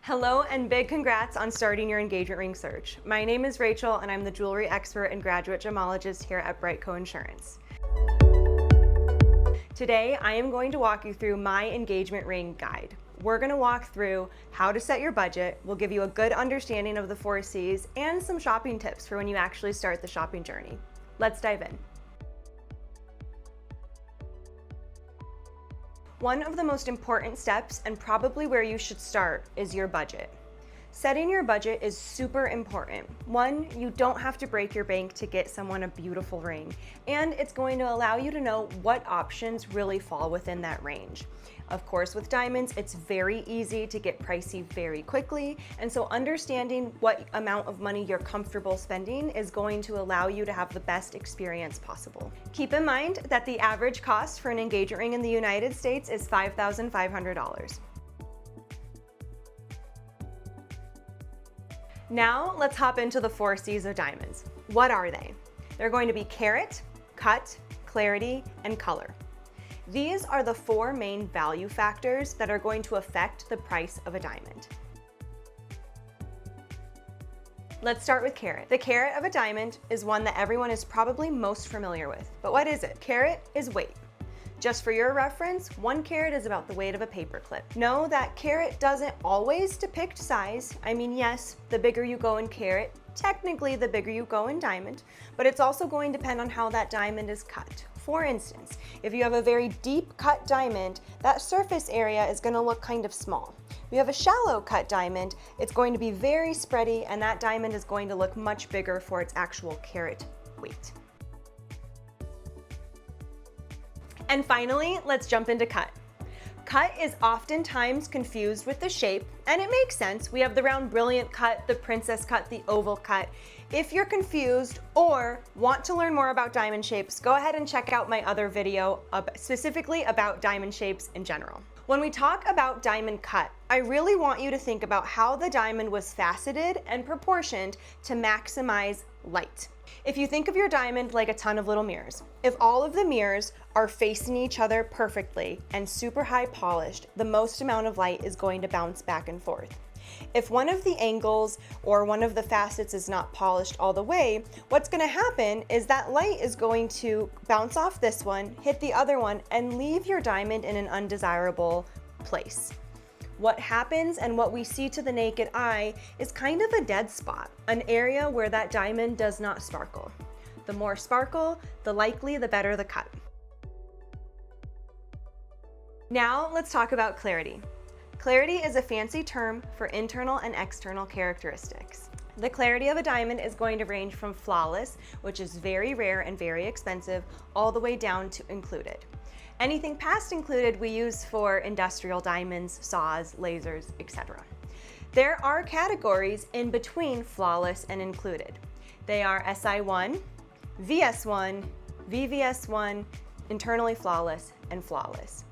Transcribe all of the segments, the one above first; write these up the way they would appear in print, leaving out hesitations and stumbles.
Hello and big congrats on starting your engagement ring search. My name is Rachel and I'm the jewelry expert and graduate gemologist here at BrtieCo Insurance. Today I am going to walk you through my engagement ring guide. We're going to walk through how to set your budget, we'll give you a good understanding of the 4 C's, and some shopping tips for when you actually start the shopping journey. Let's dive in. One of the most important steps, and probably where you should start, is your budget. Setting your budget is super important. One, you don't have to break your bank to get someone a beautiful ring, and it's going to allow you to know what options really fall within that range. Of course, with diamonds, it's very easy to get pricey very quickly, and so understanding what amount of money you're comfortable spending is going to allow you to have the best experience possible. Keep in mind that the average cost for an engagement ring in the United States is $5,500. Now let's hop into the 4 C's of diamonds. What are they? They're going to be carat, cut, clarity, and color. These are the 4 main value factors that are going to affect the price of a diamond. Let's start with carat. The carat of a diamond is one that everyone is probably most familiar with. But what is it? Carat is weight. Just for your reference, 1 carat is about the weight of a paperclip. Know that carat doesn't always depict size. I mean, yes, the bigger you go in carat, technically the bigger you go in diamond, but it's also going to depend on how that diamond is cut. For instance, if you have a very deep cut diamond, that surface area is going to look kind of small. If you have a shallow cut diamond, it's going to be very spready, and that diamond is going to look much bigger for its actual carat weight. And finally, let's jump into cut. Cut is oftentimes confused with the shape, and it makes sense. We have the round brilliant cut, the princess cut, the oval cut. If you're confused or want to learn more about diamond shapes, go ahead and check out my other video specifically about diamond shapes in general. When we talk about diamond cut, I really want you to think about how the diamond was faceted and proportioned to maximize light. If you think of your diamond like a ton of little mirrors, if all of the mirrors are facing each other perfectly and super high polished, the most amount of light is going to bounce back and forth. If one of the angles or one of the facets is not polished all the way, what's going to happen is that light is going to bounce off this one, hit the other one, and leave your diamond in an undesirable place. What happens and what we see to the naked eye is kind of a dead spot, an area where that diamond does not sparkle. The more sparkle, the better the cut. Now let's talk about clarity. Clarity is a fancy term for internal and external characteristics. The clarity of a diamond is going to range from flawless, which is very rare and very expensive, all the way down to included. Anything past included we use for industrial diamonds, saws, lasers, etc. There are categories in between flawless and included. They are SI1, VS1, VVS1, internally flawless, and flawless.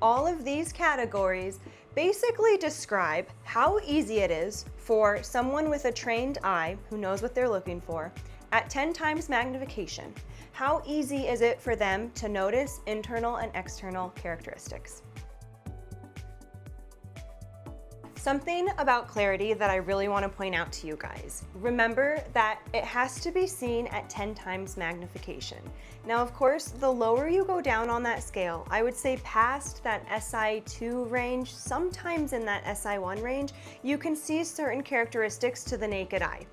All of these categories basically describe how easy it is for someone with a trained eye who knows what they're looking for at 10 times magnification. How easy is it for them to notice internal and external characteristics? Something about clarity that I really want to point out to you guys. Remember that it has to be seen at 10 times magnification. Now, of course, the lower you go down on that scale, I would say past that SI2 range, sometimes in that SI1 range, you can see certain characteristics to the naked eye.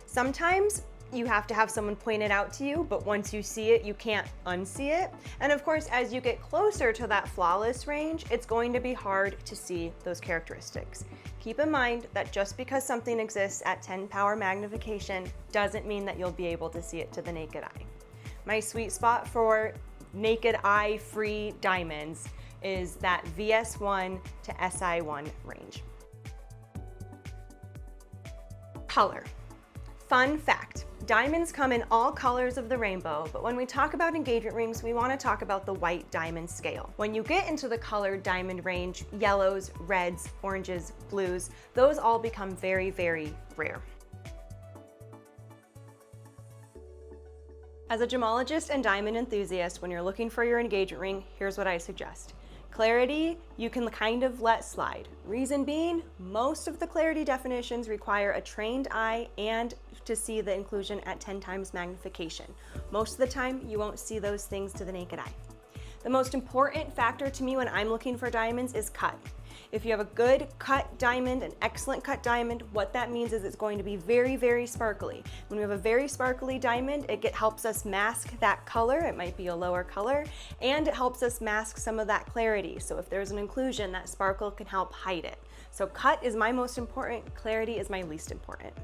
Sometimes you have to have someone point it out to you, but once you see it, you can't unsee it. And of course, as you get closer to that flawless range, it's going to be hard to see those characteristics. Keep in mind that just because something exists at 10 power magnification doesn't mean that you'll be able to see it to the naked eye. My sweet spot for naked eye free diamonds is that VS1 to SI1 range. Color. Fun fact. Diamonds come in all colors of the rainbow, but when we talk about engagement rings, we want to talk about the white diamond scale. When you get into the colored diamond range, yellows, reds, oranges, blues, those all become very, very rare. As a gemologist and diamond enthusiast, when you're looking for your engagement ring, here's what I suggest. Clarity, you can kind of let slide. Reason being, most of the clarity definitions require a trained eye and to see the inclusion at 10 times magnification. Most of the time, you won't see those things to the naked eye. The most important factor to me when I'm looking for diamonds is cut. If you have a good cut diamond, an excellent cut diamond, what that means is it's going to be very, very sparkly. When we have a very sparkly diamond, it helps us mask that color. It might be a lower color, and it helps us mask some of that clarity. So if there's an inclusion, that sparkle can help hide it. So cut is my most important, clarity is my least important.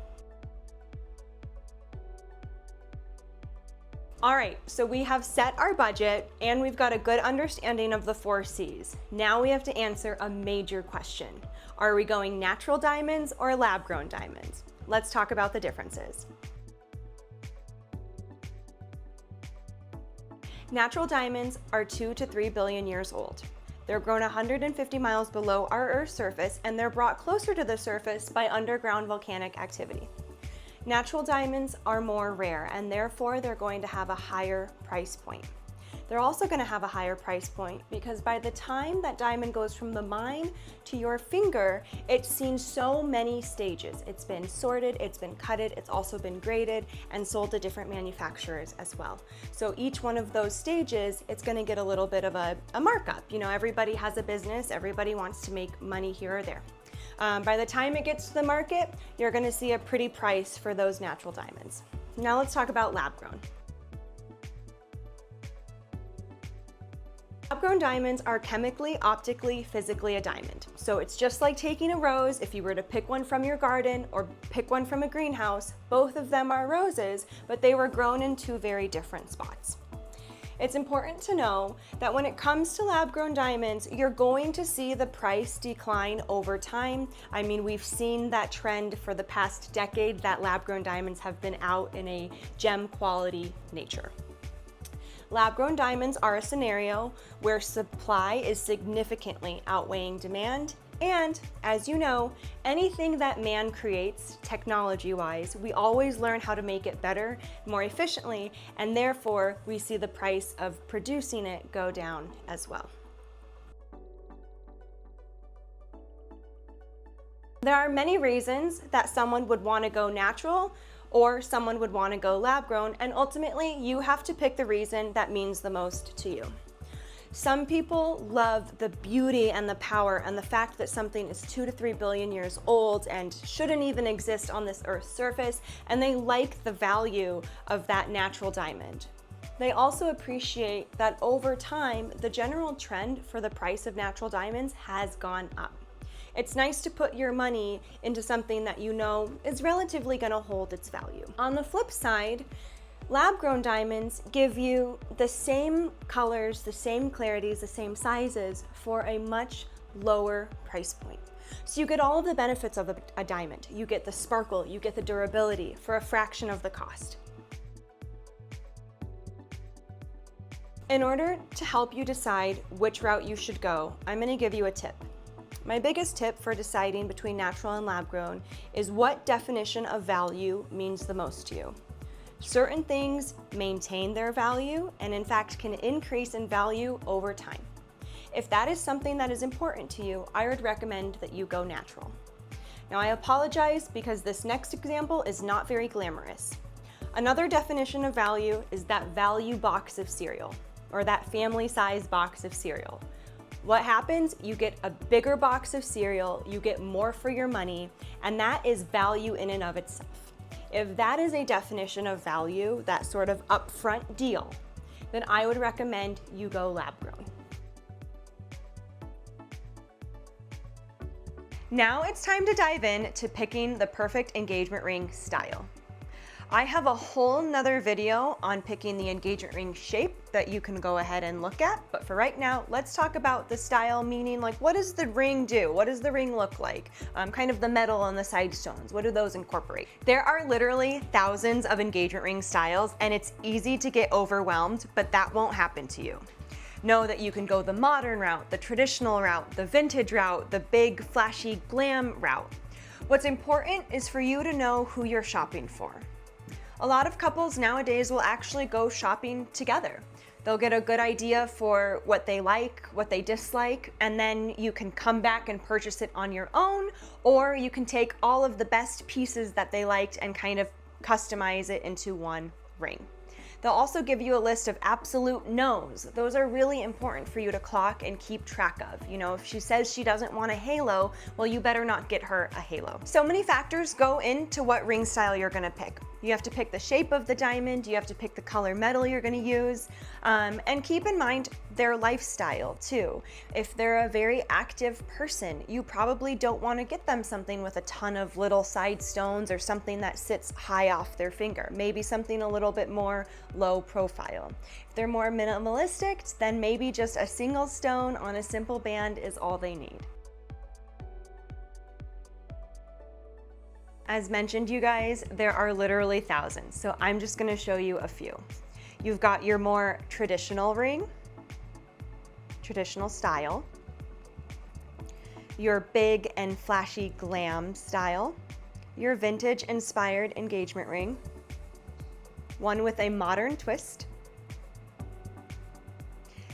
All right, so we have set our budget and we've got a good understanding of the 4 C's. Now we have to answer a major question. Are we going natural diamonds or lab-grown diamonds? Let's talk about the differences. Natural diamonds are 2 to 3 billion years old. They're grown 150 miles below our Earth's surface, and they're brought closer to the surface by underground volcanic activity. Natural diamonds are more rare, and therefore they're going to have a higher price point. They're also going to have a higher price point because by the time that diamond goes from the mine to your finger, it's seen so many stages. It's been sorted, it's been cutted, it's also been graded and sold to different manufacturers as well. So each one of those stages, it's going to get a little bit of a markup. You know, everybody has a business, everybody wants to make money here or there. By the time it gets to the market, you're going to see a pretty price for those natural diamonds. Now let's talk about lab-grown. Lab-grown diamonds are chemically, optically, physically a diamond. So it's just like taking a rose. If you were to pick one from your garden or pick one from a greenhouse, both of them are roses, but they were grown in 2 very different spots. It's important to know that when it comes to lab-grown diamonds, you're going to see the price decline over time. I mean, we've seen that trend for the past decade that lab-grown diamonds have been out in a gem quality nature. Lab-grown diamonds are a scenario where supply is significantly outweighing demand. And as you know, anything that man creates technology-wise, we always learn how to make it better, more efficiently, and therefore we see the price of producing it go down as well. There are many reasons that someone would want to go natural or someone would want to go lab-grown, and ultimately you have to pick the reason that means the most to you. Some people love the beauty and the power and the fact that something is 2 to 3 billion years old and shouldn't even exist on this Earth's surface, and they like the value of that natural diamond. They also appreciate that over time, the general trend for the price of natural diamonds has gone up. It's nice to put your money into something that you know is relatively going to hold its value. On the flip side, lab-grown diamonds give you the same colors, the same clarities, the same sizes for a much lower price point. So you get all of the benefits of a diamond. You get the sparkle, you get the durability for a fraction of the cost. In order to help you decide which route you should go, I'm going to give you a tip. My biggest tip for deciding between natural and lab-grown is what definition of value means the most to you. Certain things maintain their value and in fact can increase in value over time. If that is something that is important to you, I would recommend that you go natural. Now I apologize because this next example is not very glamorous. Another definition of value is that value box of cereal, or that family size box of cereal. What happens? You get a bigger box of cereal, you get more for your money, and that is value in and of itself. If that is a definition of value, that sort of upfront deal, then I would recommend you go lab-grown. Now it's time to dive in to picking the perfect engagement ring style. I have a whole nother video on picking the engagement ring shape that you can go ahead and look at, but for right now, let's talk about the style, meaning like what does the ring do? What does the ring look like? Kind of the metal on the side stones, what do those incorporate? There are literally thousands of engagement ring styles and it's easy to get overwhelmed, but that won't happen to you. Know that you can go the modern route, the traditional route, the vintage route, the big flashy glam route. What's important is for you to know who you're shopping for. A lot of couples nowadays will actually go shopping together. They'll get a good idea for what they like, what they dislike, and then you can come back and purchase it on your own, or you can take all of the best pieces that they liked and kind of customize it into one ring. They'll also give you a list of absolute no's. Those are really important for you to clock and keep track of. You know, if she says she doesn't want a halo, well, you better not get her a halo. So many factors go into what ring style you're gonna pick. You have to pick the shape of the diamond, you have to pick the color metal you're gonna use, and keep in mind their lifestyle too. If they're a very active person, you probably don't wanna get them something with a ton of little side stones or something that sits high off their finger. Maybe something a little bit more low profile. If they're more minimalistic, then maybe just a single stone on a simple band is all they need. As mentioned, you guys, there are literally thousands, so I'm just gonna show you a few. You've got your more traditional ring, traditional style, your big and flashy glam style, your vintage inspired engagement ring, one with a modern twist,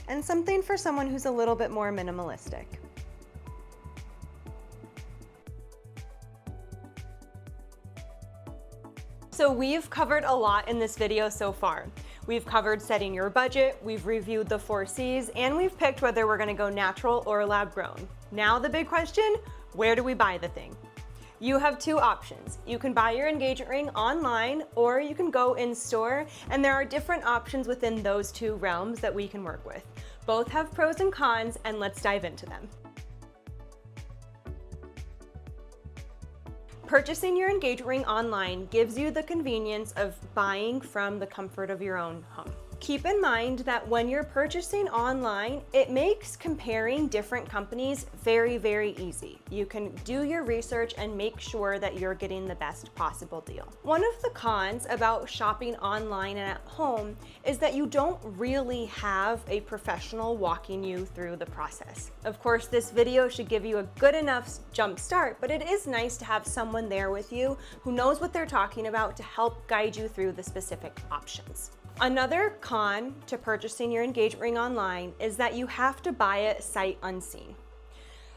and something for someone who's a little bit more minimalistic. So we've covered a lot in this video so far. We've covered setting your budget, we've reviewed the 4 C's, and we've picked whether we're gonna go natural or lab grown. Now the big question, where do we buy the thing? You have 2 options. You can buy your engagement ring online, or you can go in store, and there are different options within those 2 realms that we can work with. Both have pros and cons, and let's dive into them. Purchasing your engagement ring online gives you the convenience of buying from the comfort of your own home. Keep in mind that when you're purchasing online, it makes comparing different companies very, very easy. You can do your research and make sure that you're getting the best possible deal. One of the cons about shopping online and at home is that you don't really have a professional walking you through the process. Of course, this video should give you a good enough jump start, but it is nice to have someone there with you who knows what they're talking about to help guide you through the specific options. Another con to purchasing your engagement ring online is that you have to buy it sight unseen.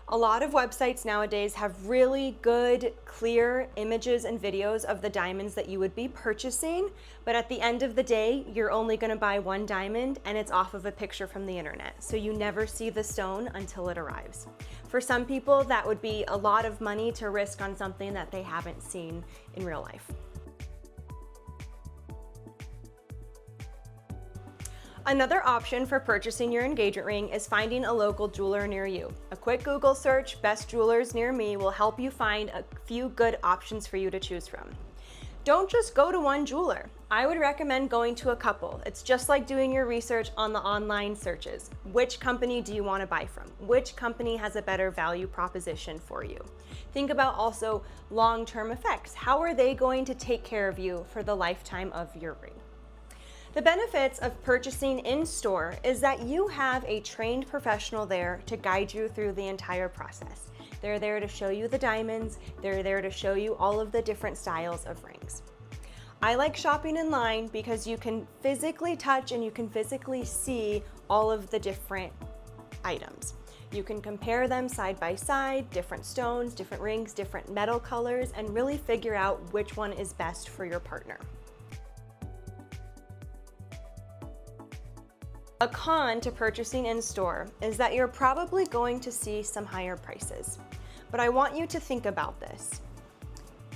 A lot of websites nowadays have really good, clear images and videos of the diamonds that you would be purchasing, but at the end of the day, you're only gonna buy one diamond and it's off of a picture from the internet, so you never see the stone until it arrives. For some people, that would be a lot of money to risk on something that they haven't seen in real life. Another option for purchasing your engagement ring is finding a local jeweler near you. A quick Google search, best jewelers near me, will help you find a few good options for you to choose from. Don't just go to one jeweler. I would recommend going to a couple. It's just like doing your research on the online searches. Which company do you want to buy from? Which company has a better value proposition for you? Think about also long-term effects. How are they going to take care of you for the lifetime of your ring? The benefits of purchasing in-store is that you have a trained professional there to guide you through the entire process. They're there to show you the diamonds, they're there to show you all of the different styles of rings. I like shopping online because you can physically touch and you can physically see all of the different items. You can compare them side by side, different stones, different rings, different metal colors, and really figure out which one is best for your partner. A con to purchasing in-store is that you're probably going to see some higher prices. But I want you to think about this.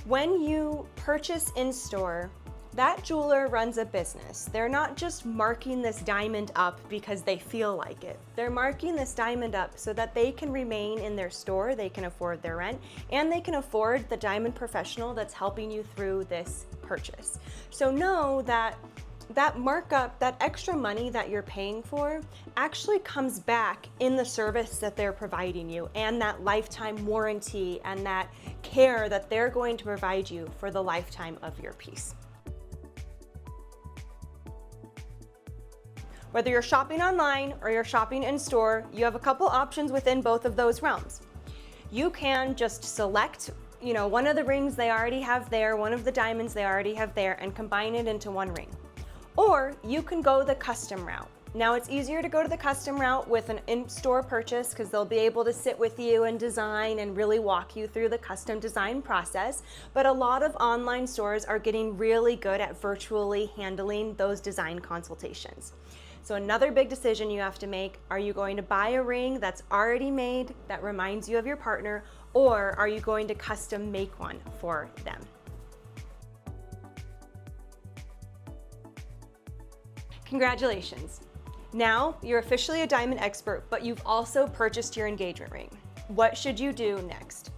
When you purchase in-store, that jeweler runs a business. They're not just marking this diamond up because they feel like it. They're marking this diamond up so that they can remain in their store, they can afford their rent, and they can afford the diamond professional that's helping you through this purchase. So know that that markup, that extra money that you're paying for, actually comes back in the service that they're providing you and that lifetime warranty and that care that they're going to provide you for the lifetime of your piece. Whether you're shopping online or you're shopping in store, you have a couple options within both of those realms. You can just select one of the rings they already have there, one of the diamonds they already have there, and combine it into one ring. Or you can go the custom route. Now it's easier to go to the custom route with an in-store purchase because they'll be able to sit with you and design and really walk you through the custom design process. But a lot of online stores are getting really good at virtually handling those design consultations. So another big decision you have to make, are you going to buy a ring that's already made that reminds you of your partner, or are you going to custom make one for them? Congratulations. Now you're officially a diamond expert, but you've also purchased your engagement ring. What should you do next?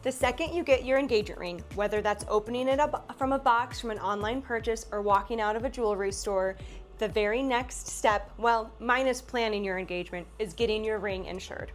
The second you get your engagement ring, whether that's opening it up from a box from an online purchase or walking out of a jewelry store, the very next step, well, minus planning your engagement, is getting your ring insured.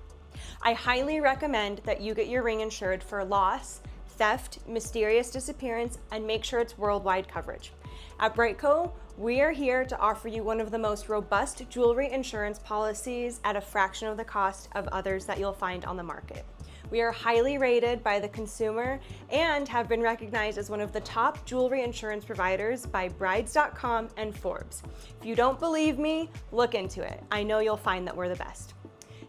I highly recommend that you get your ring insured for loss, theft, mysterious disappearance, and make sure it's worldwide coverage. At BrtieCo, we are here to offer you one of the most robust jewelry insurance policies at a fraction of the cost of others that you'll find on the market. We are highly rated by the consumer and have been recognized as one of the top jewelry insurance providers by brides.com and Forbes. If you don't believe me, look into it. I know you'll find that we're the best.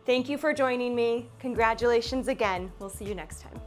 Thank you for joining me. Congratulations again. We'll see you next time.